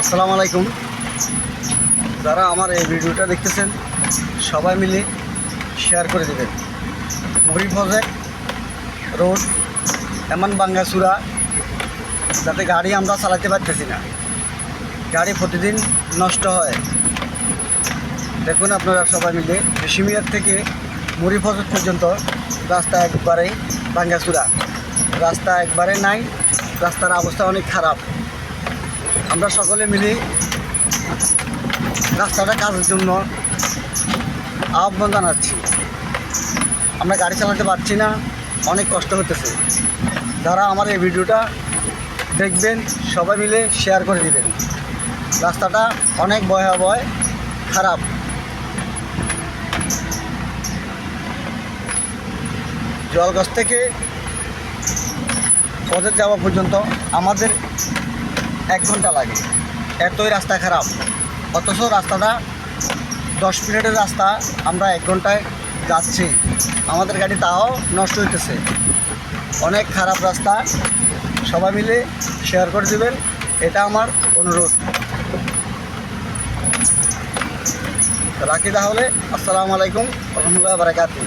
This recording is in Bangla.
আসসালামু আলাইকুম। যারা আমার এই ভিডিওটা দেখতেছেন সবাই মিলে শেয়ার করে দেবেন। মুড়ি প্রজেক্ট রোড এমন বাঙ্গাসুরা, যাতে গাড়ি আমরা চালাতে পারতেছি না, গাড়ি প্রতিদিন নষ্ট হয়। দেখুন আপনারা সবাই মিলে রেশমিয়ার থেকে মুড়ি প্রজেক্ট পর্যন্ত রাস্তা একবারেই বাঙ্গাসুরা, রাস্তা একবারে নাই, রাস্তার অবস্থা অনেক খারাপ। আমরা সকলে মিলে রাস্তাটা কাজের জন্য আহ্বান জানাচ্ছি। আমরা গাড়ি চালাতে পারছি না, অনেক কষ্ট হতেছে। যারা আমার এই ভিডিওটা দেখবেন সবাই মিলে শেয়ার করে দিবেন। রাস্তাটা অনেক ভয়াবহ খারাপ। জলগাছ থেকে প্রজেক্ট যাওয়া পর্যন্ত আমাদের 1 ঘন্টা লাগে, এতই রাস্তা খারাপ। অথচ রাস্তাটা 10 মিনিটের রাস্তা আমরা 1 ঘন্টায় যাচ্ছি, আমাদের গাড়ি তাও নষ্ট হইতেছে। অনেক খারাপ রাস্তা, সবাই মিলে শেয়ার করে দেবেন, এটা আমার অনুরোধ। রাখি তাহলে। আসসালামু আলাইকুম ওয়া রাহমাতুল্লাহি ওয়া বারাকাতুহু।